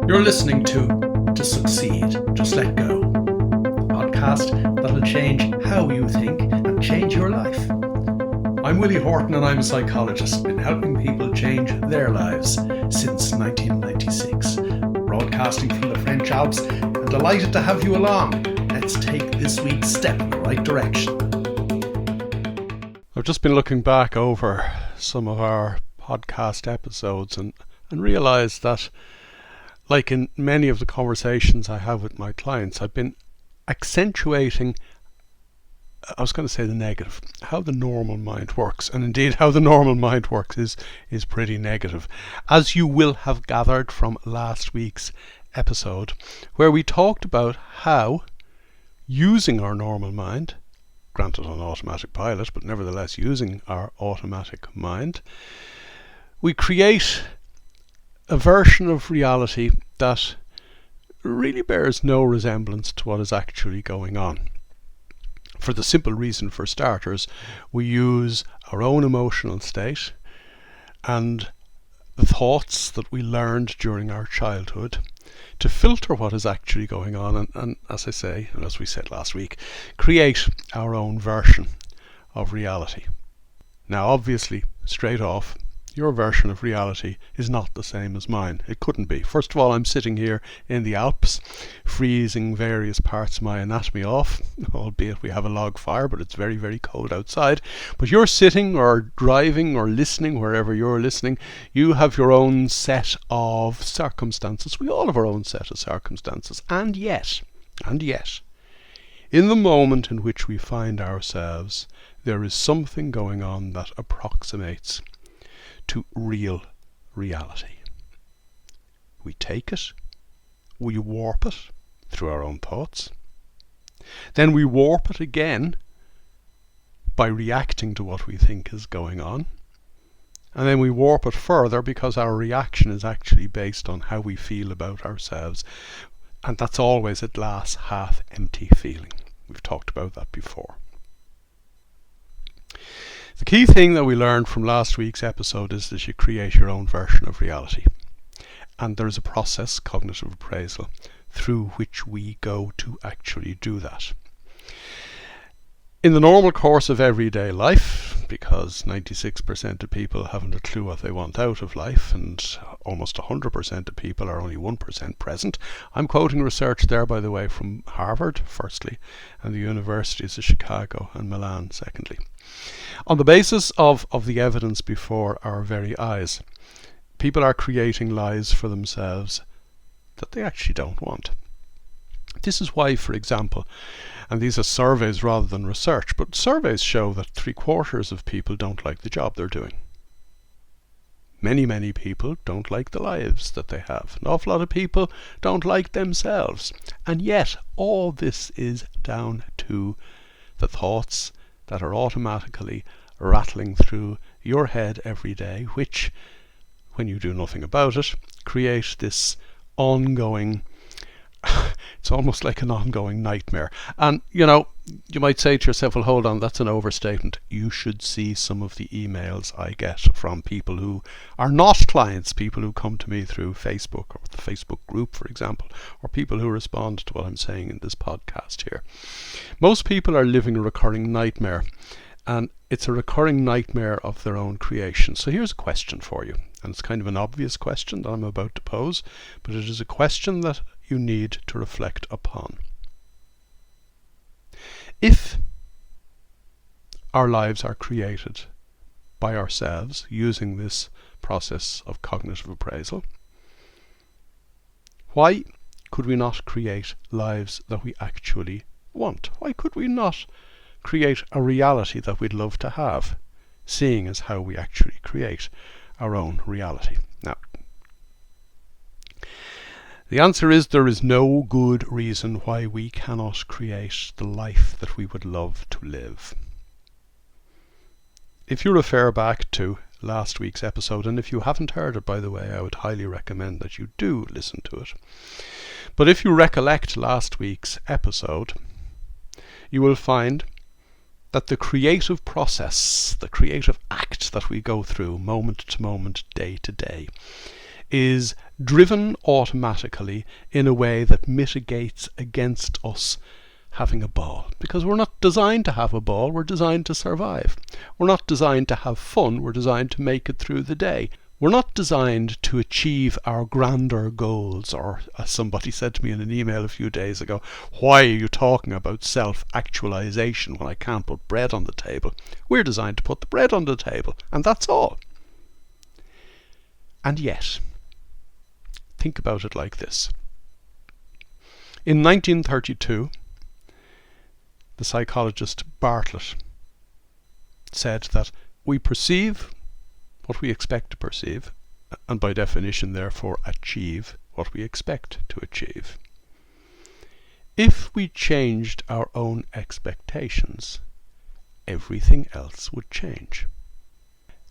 You're listening to Succeed, Just Let Go, a podcast that'll change how you think and change your life. I'm Willie Horton and I'm a psychologist, been helping people change their lives since 1996. Broadcasting from the French Alps, and delighted to have you along. Let's take this week's step in the right direction. I've just been looking back over some of our podcast episodes and realised that, like in many of the conversations I have with my clients, I've been accentuating, I was going to say the negative, how the normal mind works. And indeed, how the normal mind works is pretty negative. As you will have gathered from last week's episode, where we talked about how using our normal mind, granted on automatic pilot, but nevertheless using our automatic mind, we create a version of reality that really bears no resemblance to what is actually going on. For the simple reason, for starters, we use our own emotional state and the thoughts that we learned during our childhood to filter what is actually going on and as I say, and as we said last week, create our own version of reality. Now obviously, straight off, your version of reality is not the same as mine. It couldn't be. First of all, I'm sitting here in the Alps, freezing various parts of my anatomy off, albeit we have a log fire, but it's very, very cold outside. But you're sitting or driving or listening, wherever you're listening, you have your own set of circumstances. We all have our own set of circumstances. And yet, in the moment in which we find ourselves, there is something going on that approximates to real reality. We take it, we warp it through our own thoughts, then we warp it again by reacting to what we think is going on, and then we warp it further because our reaction is actually based on how we feel about ourselves, and that's always a glass half empty feeling. We've talked about that before. The key thing that we learned from last week's episode is that you create your own version of reality. And there is a process, cognitive appraisal, through which we go to actually do that. In the normal course of everyday life, because 96% of people haven't a clue what they want out of life, and almost 100% of people are only 1% present. I'm quoting research there, by the way, from Harvard, firstly, and the universities of Chicago and Milan, secondly. On the basis of the evidence before our very eyes, people are creating lives for themselves that they actually don't want. This is why, for example, and these are surveys rather than research, but surveys show that 3/4 of people don't like the job they're doing. Many people don't like the lives that they have. An awful lot of people don't like themselves. And yet, all this is down to the thoughts that are automatically rattling through your head every day, which, when you do nothing about it, create this ongoing, it's almost like an ongoing nightmare. And, you might say to yourself, well, hold on, that's an overstatement. You should see some of the emails I get from people who are not clients, people who come to me through Facebook or the Facebook group, for example, or people who respond to what I'm saying in this podcast here. Most people are living a recurring nightmare, and it's a recurring nightmare of their own creation. So here's a question for you, and it's kind of an obvious question that I'm about to pose, but it is a question that you need to reflect upon. If our lives are created by ourselves using this process of cognitive appraisal, why could we not create lives that we actually want? Why could we not create a reality that we'd love to have, seeing as how we actually create our own reality? Now, the answer is there is no good reason why we cannot create the life that we would love to live. If you refer back to last week's episode, and if you haven't heard it, by the way, I would highly recommend that you do listen to it. But if you recollect last week's episode, you will find that the creative process, the creative act that we go through moment to moment, day to day, is driven automatically in a way that mitigates against us having a ball. Because we're not designed to have a ball, we're designed to survive. We're not designed to have fun, we're designed to make it through the day. We're not designed to achieve our grander goals, or as somebody said to me in an email a few days ago, why are you talking about self-actualization when I can't put bread on the table? We're designed to put the bread on the table, and that's all. And yet, think about it like this. In 1932, the psychologist Bartlett said that we perceive what we expect to perceive, and by definition therefore achieve what we expect to achieve. If we changed our own expectations, everything else would change.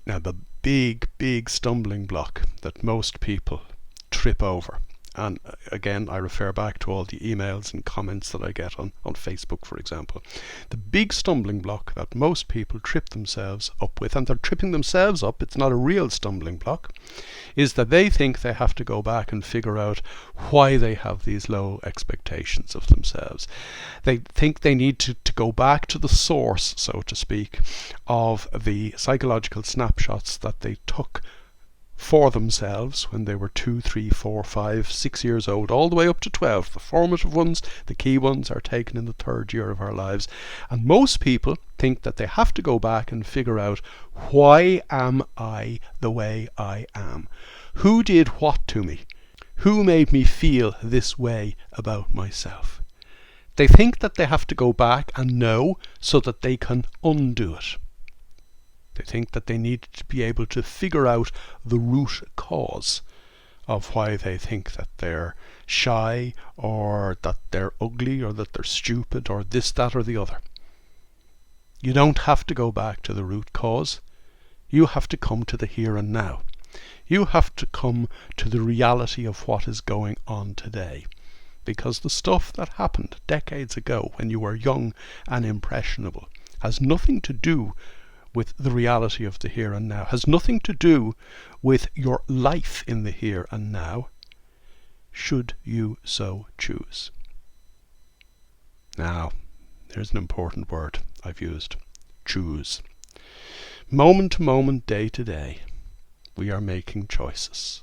Now the big stumbling block that most people trip over, and again I refer back to all the emails and comments that I get on Facebook, for example. The big stumbling block that most people trip themselves up with, and they're tripping themselves up, it's not a real stumbling block, is that they think they have to go back and figure out why they have these low expectations of themselves. They think they need to go back to the source, so to speak, of the psychological snapshots that they took for themselves when they were 2, 3, 4, 5, 6 years old, all the way up to 12. The formative ones, the key ones, are taken in the 3rd year of our lives. And most people think that they have to go back and figure out, why am I the way I am? Who did what to me? Who made me feel this way about myself? They think that they have to go back and know so that they can undo it. They think that they need to be able to figure out the root cause of why they think that they're shy, or that they're ugly, or that they're stupid, or this, that, or the other. You don't have to go back to the root cause. You have to come to the here and now. You have to come to the reality of what is going on today. Because the stuff that happened decades ago when you were young and impressionable has nothing to do with the reality of the here and now, has nothing to do with your life in the here and now, should you so choose. Now, there's an important word I've used: choose. Moment to moment, day to day, we are making choices.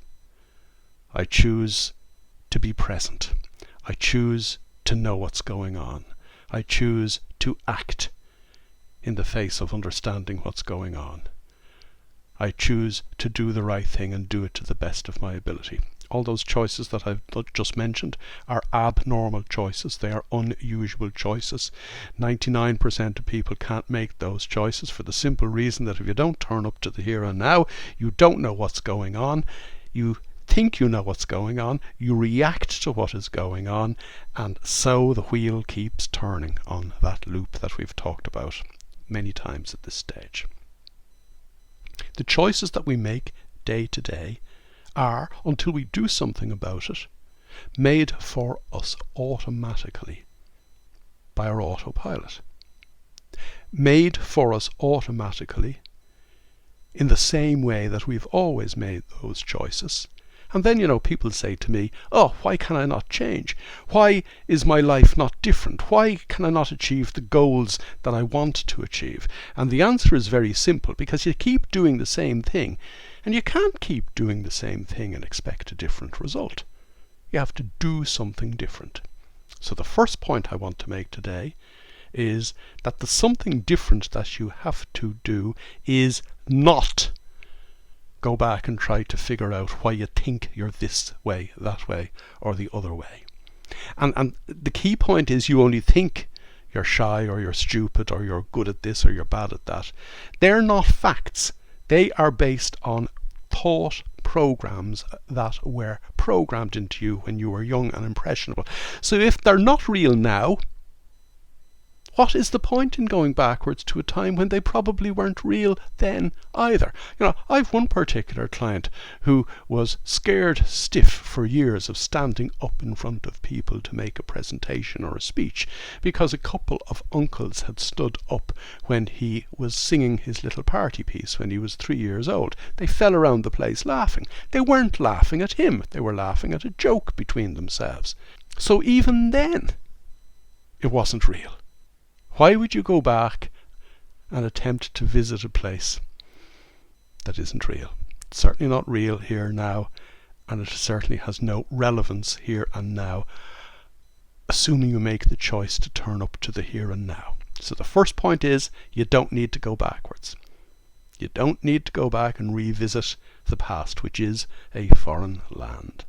I choose to be present. I choose to know what's going on. I choose to act in the face of understanding what's going on. I choose to do the right thing and do it to the best of my ability. All those choices that I've just mentioned are abnormal choices. They are unusual choices. 99% of people can't make those choices for the simple reason that if you don't turn up to the here and now, you don't know what's going on. You think you know what's going on, you react to what is going on, and so the wheel keeps turning on that loop that we've talked about many times at this stage. The choices that we make day to day are, until we do something about it, made for us automatically by our autopilot. Made for us automatically in the same way that we've always made those choices. And then, people say to me, oh, why can I not change? Why is my life not different? Why can I not achieve the goals that I want to achieve? And the answer is very simple, because you keep doing the same thing, and you can't keep doing the same thing and expect a different result. You have to do something different. So the first point I want to make today is that the something different that you have to do is not go back and try to figure out why you think you're this way, that way, or the other way. And the key point is, you only think you're shy, or you're stupid, or you're good at this, or you're bad at that. They're not facts. They are based on thought programs that were programmed into you when you were young and impressionable. So if they're not real now, what is the point in going backwards to a time when they probably weren't real then either? I've one particular client who was scared stiff for years of standing up in front of people to make a presentation or a speech because a couple of uncles had stood up when he was singing his little party piece when he was 3 years old. They fell around the place laughing. They weren't laughing at him. They were laughing at a joke between themselves. So even then, it wasn't real. Why would you go back and attempt to visit a place that isn't real? It's certainly not real here now, and it certainly has no relevance here and now, assuming you make the choice to turn up to the here and now. So the first point is, you don't need to go backwards. You don't need to go back and revisit the past, which is a foreign land.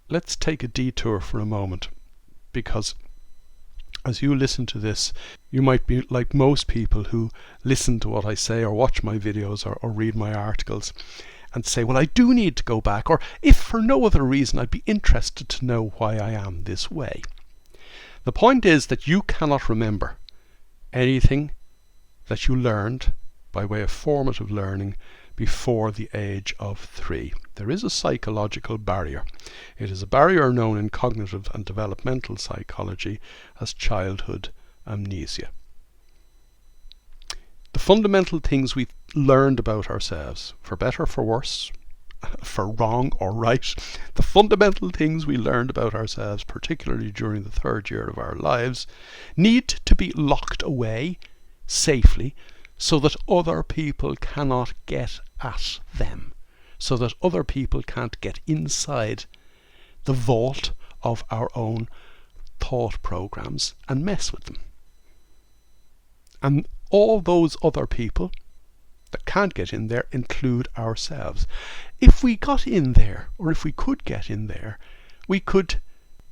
Let's take a detour for a moment, because as you listen to this, you might be like most people who listen to what I say or watch my videos or read my articles and say, well, I do need to go back, or if for no other reason, I'd be interested to know why I am this way. The point is that you cannot remember anything that you learned by way of formative learning before the age of 3. There is a psychological barrier. It is a barrier known in cognitive and developmental psychology as childhood amnesia. The fundamental things we've learned about ourselves, for better, for worse, for wrong or right, the fundamental things we learned about ourselves, particularly during the 3rd year of our lives, need to be locked away safely so that other people cannot get at them, so that other people can't get inside the vault of our own thought programs and mess with them. And all those other people that can't get in there include ourselves. If we got in there, or if we could get in there, we could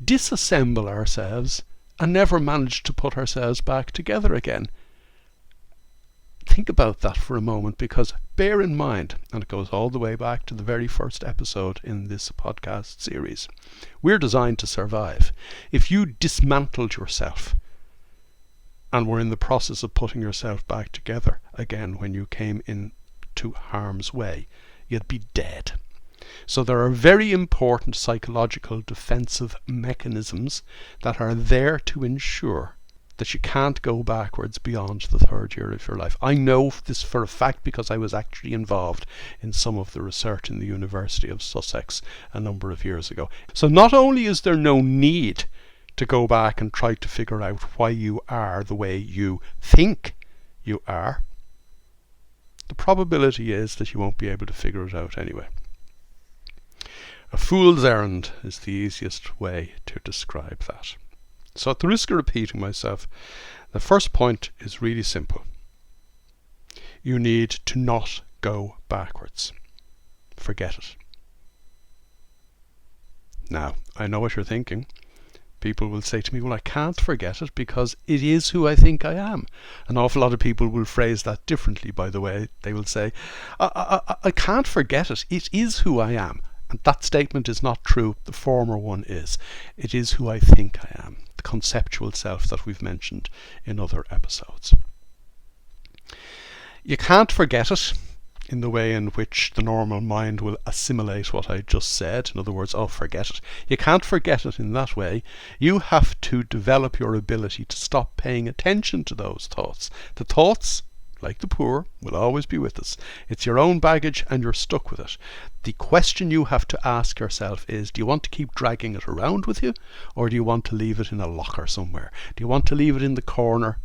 disassemble ourselves and never manage to put ourselves back together again. Think about that for a moment, because bear in mind, and it goes all the way back to the very first episode in this podcast series, we're designed to survive. If you dismantled yourself and were in the process of putting yourself back together again when you came into harm's way, you'd be dead. So there are very important psychological defensive mechanisms that are there to ensure that you can't go backwards beyond the 3rd year of your life. I know this for a fact because I was actually involved in some of the research in the University of Sussex a number of years ago. So not only is there no need to go back and try to figure out why you are the way you think you are, the probability is that you won't be able to figure it out anyway. A fool's errand is the easiest way to describe that. So at the risk of repeating myself, the first point is really simple. You need to not go backwards. Forget it. Now, I know what you're thinking. People will say to me, well, I can't forget it because it is who I think I am. An awful lot of people will phrase that differently, by the way. They will say, I can't forget it. It is who I am. And that statement is not true. The former one is. It is who I think I am. The conceptual self that we've mentioned in other episodes. You can't forget it in the way in which the normal mind will assimilate what I just said. In other words, oh, forget it. You can't forget it in that way. You have to develop your ability to stop paying attention to those thoughts. The thoughts, like the poor, will always be with us. It's your own baggage and you're stuck with it. The question you have to ask yourself is, do you want to keep dragging it around with you, or do you want to leave it in a locker somewhere? Do you want to leave it in the corner,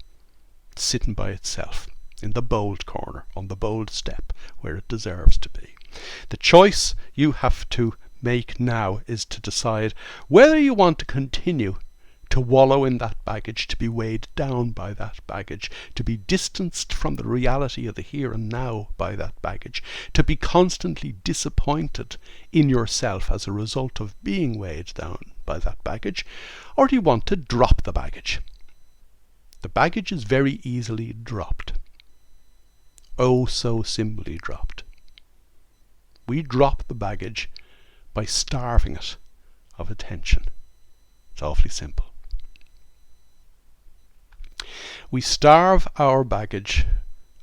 sitting by itself, in the bold corner, on the bold step, where it deserves to be? The choice you have to make now is to decide whether you want to continue to wallow in that baggage, to be weighed down by that baggage, to be distanced from the reality of the here and now by that baggage, to be constantly disappointed in yourself as a result of being weighed down by that baggage, or do you want to drop the baggage? The baggage is very easily dropped. Oh, so simply dropped. We drop the baggage by starving it of attention. It's awfully simple. We starve our baggage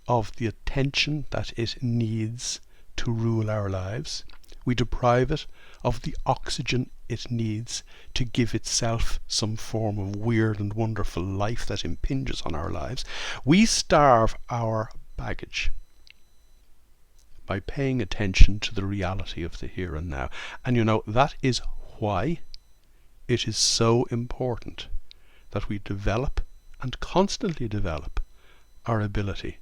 of the attention that it needs to rule our lives. We deprive it of the oxygen it needs to give itself some form of weird and wonderful life that impinges on our lives. We starve our baggage by paying attention to the reality of the here and now. And that is why it is so important that we develop and constantly develop our ability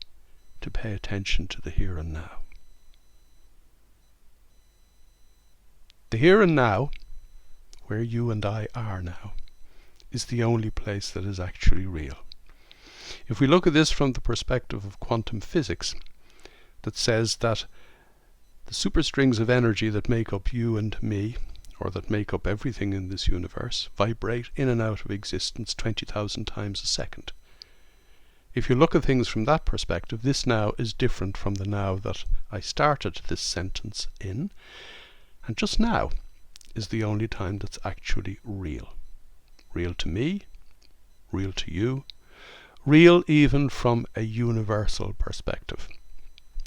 to pay attention to the here and now. The here and now, where you and I are now, is the only place that is actually real. If we look at this from the perspective of quantum physics, that says that the superstrings of energy that make up you and me, or that make up everything in this universe, vibrate in and out of existence 20,000 times a second. If you look at things from that perspective, this now is different from the now that I started this sentence in, and just now is the only time that's actually real. Real to me, real to you, real even from a universal perspective.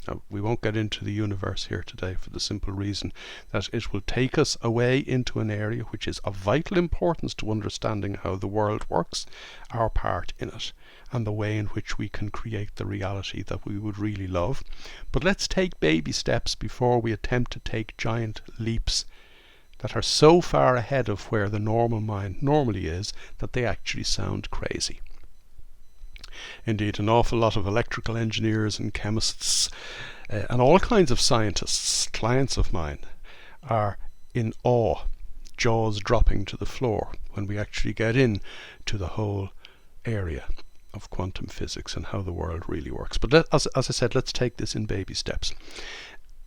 Now, we won't get into the universe here today for the simple reason that it will take us away into an area which is of vital importance to understanding how the world works, our part in it, and the way in which we can create the reality that we would really love. But let's take baby steps before we attempt to take giant leaps that are so far ahead of where the normal mind normally is that they actually sound crazy. Indeed, an awful lot of electrical engineers and chemists and all kinds of scientists, clients of mine, are in awe, jaws dropping to the floor when we actually get in to the whole area of quantum physics and how the world really works. But as I said, let's take this in baby steps.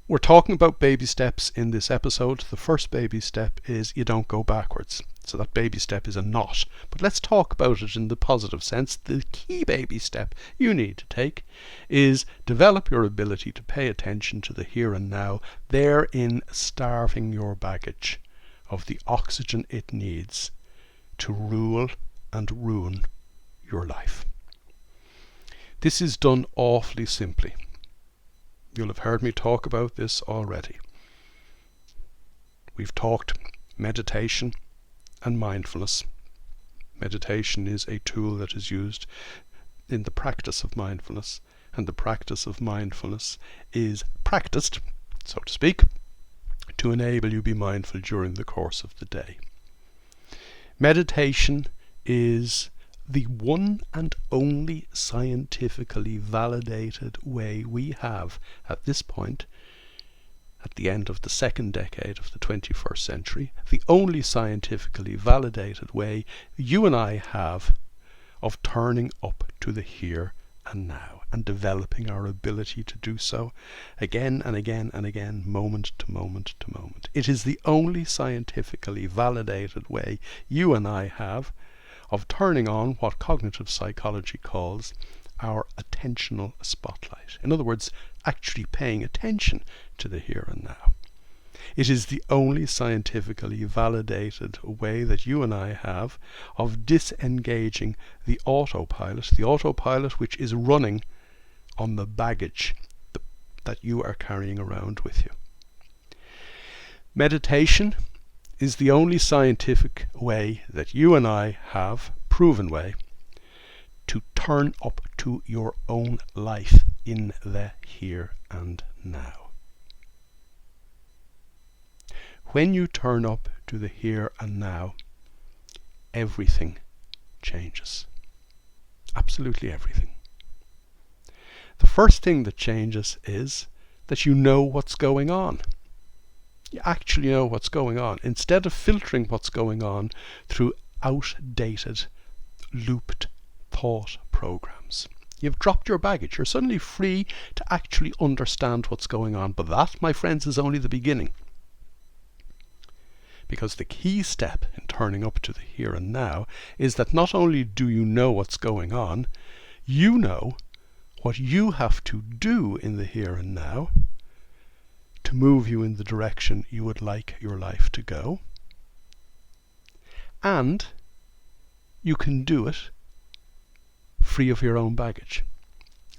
We're talking about baby steps in this episode. The first baby step is you don't go backwards. So that baby step is a not. But let's talk about it in the positive sense. The key baby step you need to take is develop your ability to pay attention to the here and now, therein starving your baggage of the oxygen it needs to rule and ruin your life. This is done awfully simply. You'll have heard me talk about this already. We've talked meditation and mindfulness. Meditation is a tool that is used in the practice of mindfulness, and the practice of mindfulness is practiced, so to speak, to enable you to be mindful during the course of the day. Meditation is the one and only scientifically validated way we have at this point, at the end of the second decade of the 21st century, the only scientifically validated way you and I have of turning up to the here and now and developing our ability to do so again and again and again, moment to moment to moment. It is the only scientifically validated way you and I have of turning on what cognitive psychology calls our attentional spotlight. In other words, actually paying attention to the here and now. It is the only scientifically validated way that you and I have of disengaging the autopilot which is running on the baggage that you are carrying around with you. Meditation is the only scientific way that you and I have, proven way, to turn up to your own life in the here and now. When you turn up to the here and now, everything changes. Absolutely everything. The first thing that changes is that you know what's going on. You actually know what's going on, instead of filtering what's going on through outdated, looped thought programs. You've dropped your baggage. You're suddenly free to actually understand what's going on. But that, my friends, is only the beginning. Because the key step in turning up to the here and now is that not only do you know what's going on, you know what you have to do in the here and now to move you in the direction you would like your life to go. And you can do it free of your own baggage.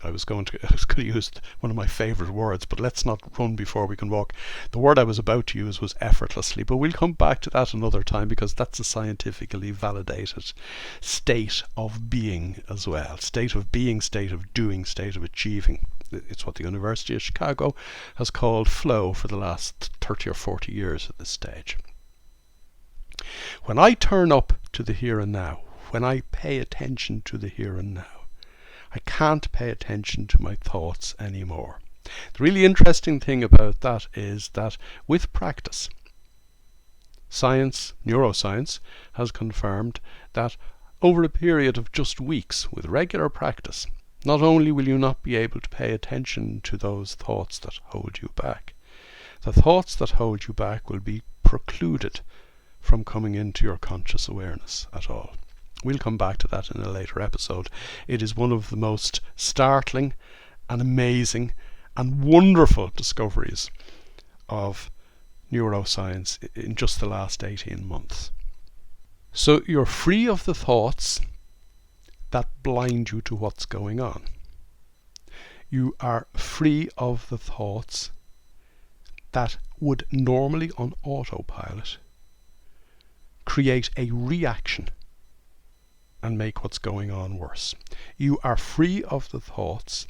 I was going to use one of my favourite words, but let's not run before we can walk. The word I was about to use was effortlessly, but we'll come back to that another time because that's a scientifically validated state of being as well. State of being, state of doing, state of achieving. It's what the University of Chicago has called flow for the last 30 or 40 years at this stage. When I turn up to the here and now, when I pay attention to the here and now, I can't pay attention to my thoughts anymore. The really interesting thing about that is that with practice, science, neuroscience, has confirmed that over a period of just weeks with regular practice, not only will you not be able to pay attention to those thoughts that hold you back, the thoughts that hold you back will be precluded from coming into your conscious awareness at all. We'll come back to that in a later episode. It is one of the most startling and amazing and wonderful discoveries of neuroscience in just the last 18 months. So you're free of the thoughts that blind you to what's going on. You are free of the thoughts that would normally on autopilot create a reaction and make what's going on worse. You are free of the thoughts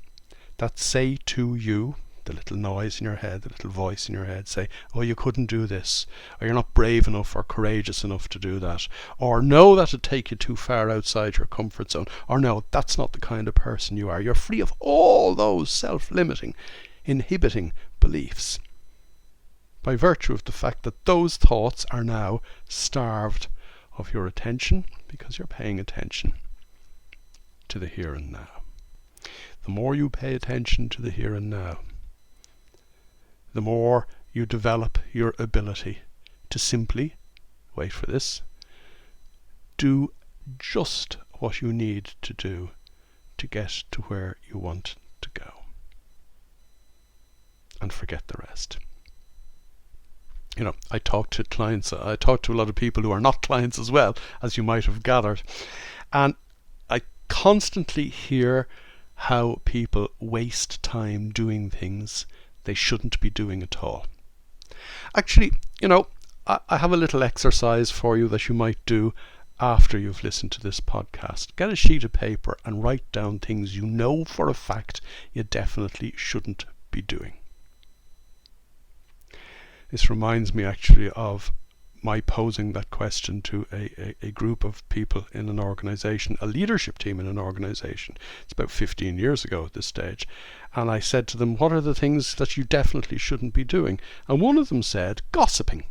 that say to you, the little noise in your head, the little voice in your head, say, oh, you couldn't do this, or you're not brave enough or courageous enough to do that, or no, that'd take you too far outside your comfort zone, or no, that's not the kind of person you are. You're free of all those self-limiting, inhibiting beliefs by virtue of the fact that those thoughts are now starved of your attention because you're paying attention to the here and now. The more you pay attention to the here and now, the more you develop your ability to simply, wait for this, do just what you need to do to get to where you want to go. And forget the rest. You know, I talk to clients, I talk to a lot of people who are not clients as well, as you might have gathered, and I constantly hear how people waste time doing things they shouldn't be doing at all. Actually, you know, I have a little exercise for you that you might do after you've listened to this podcast. Get a sheet of paper and write down things you know for a fact you definitely shouldn't be doing. This reminds me actually of my posing that question to a group of people in an organization, a leadership team in an organization. It's about 15 years ago at this stage. And I said to them, what are the things that you definitely shouldn't be doing? And one of them said, gossiping.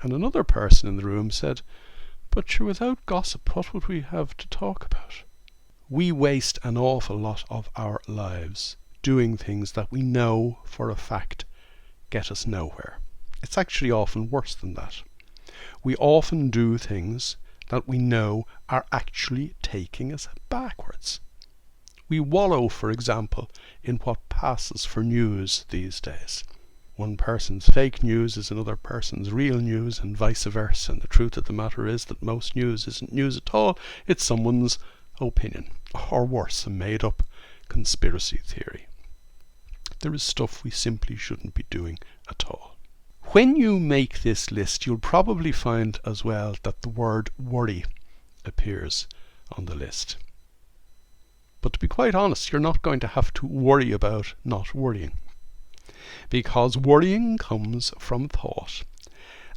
And another person in the room said, but without gossip, what would we have to talk about? We waste an awful lot of our lives doing things that we know for a fact get us nowhere. It's actually often worse than that. We often do things that we know are actually taking us backwards. We wallow, for example, in what passes for news these days. One person's fake news is another person's real news, and vice versa. And the truth of the matter is that most news isn't news at all. It's someone's opinion, or worse, a made-up conspiracy theory. There is stuff we simply shouldn't be doing at all. When you make this list, you'll probably find as well that the word worry appears on the list. But to be quite honest, you're not going to have to worry about not worrying. Because worrying comes from thought.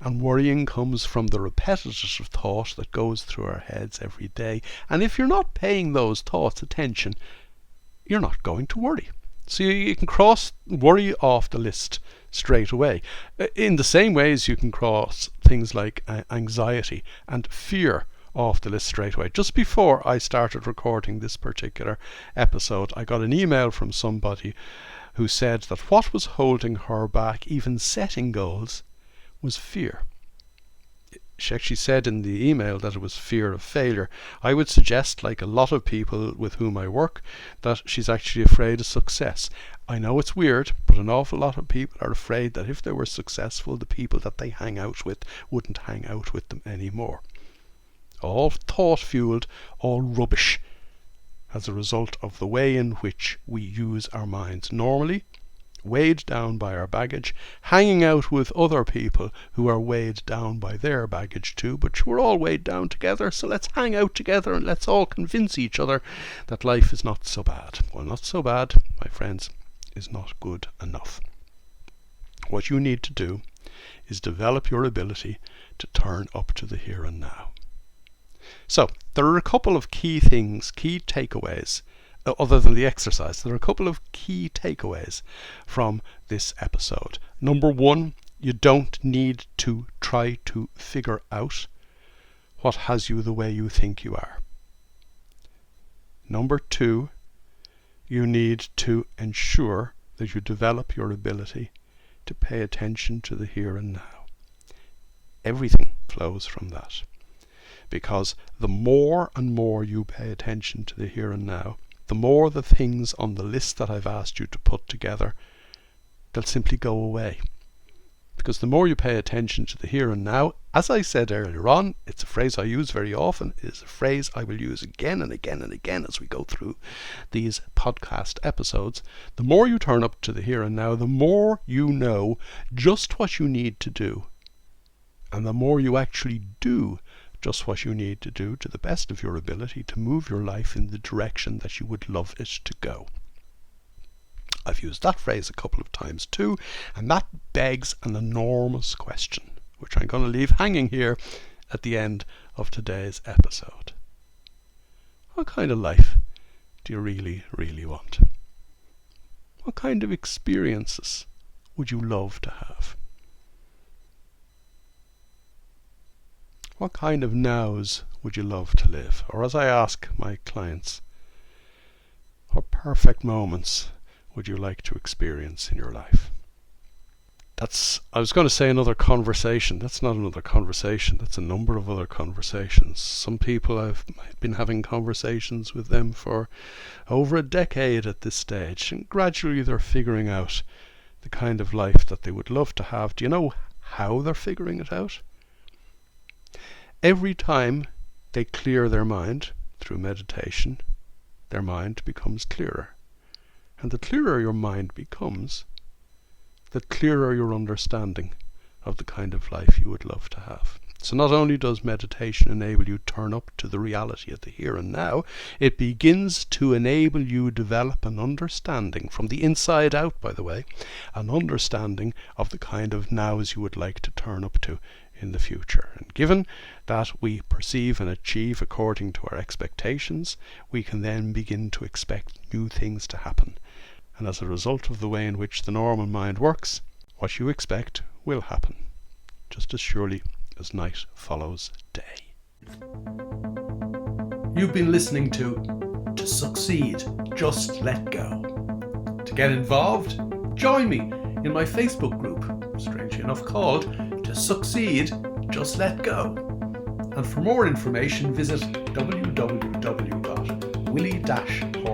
And worrying comes from the repetitive thought that goes through our heads every day. And if you're not paying those thoughts attention, you're not going to worry. So you can cross worry off the list straight away. In the same way as you can cross things like anxiety and fear off the list straight away. Just before I started recording this particular episode, I got an email from somebody who said that what was holding her back, even setting goals, was fear. She actually said in the email that it was fear of failure. I would suggest, like a lot of people with whom I work, that she's actually afraid of success. I know it's weird, but an awful lot of people are afraid that if they were successful, the people that they hang out with wouldn't hang out with them anymore. all thought-fueled, all rubbish, as a result of the way in which we use our minds normally, weighed down by our baggage, hanging out with other people who are weighed down by their baggage too, but we're all weighed down together, so let's hang out together and let's all convince each other that life is not so bad. Well, not so bad, my friends, is not good enough. What you need to do is develop your ability to turn up to the here and now. So, there are a couple of key things, key takeaways, other than the exercise. There are a couple of key takeaways from this episode. Number one, you don't need to try to figure out what has you the way you think you are. Number two, you need to ensure that you develop your ability to pay attention to the here and now. Everything flows from that. Because the more and more you pay attention to the here and now, the more the things on the list that I've asked you to put together, they'll simply go away. Because the more you pay attention to the here and now, as I said earlier on, it's a phrase I use very often, it is a phrase I will use again and again and again as we go through these podcast episodes. The more you turn up to the here and now, the more you know just what you need to do. And the more you actually do just what you need to do to the best of your ability to move your life in the direction that you would love it to go. I've used that phrase a couple of times too, and that begs an enormous question, which I'm going to leave hanging here at the end of today's episode. What kind of life do you really, really want? What kind of experiences would you love to have? What kind of nows would you love to live? Or as I ask my clients, what perfect moments would you like to experience in your life? I was going to say another conversation. That's not another conversation. That's a number of other conversations. Some people, I've been having conversations with them for over a decade at this stage, and gradually they're figuring out the kind of life that they would love to have. Do you know how they're figuring it out? Every time they clear their mind through meditation, their mind becomes clearer. And the clearer your mind becomes, the clearer your understanding of the kind of life you would love to have. So not only does meditation enable you to turn up to the reality of the here and now, it begins to enable you develop an understanding from the inside out, by the way, an understanding of the kind of nows you would like to turn up to in the future. And given that we perceive and achieve according to our expectations, we can then begin to expect new things to happen. And as a result of the way in which the normal mind works, what you expect will happen, just as surely as night follows day. You've been listening to Succeed, Just Let Go. To get involved, join me in my Facebook group, strangely enough called To Succeed, Just Let Go. And for more information, visit www.willie-horton.com.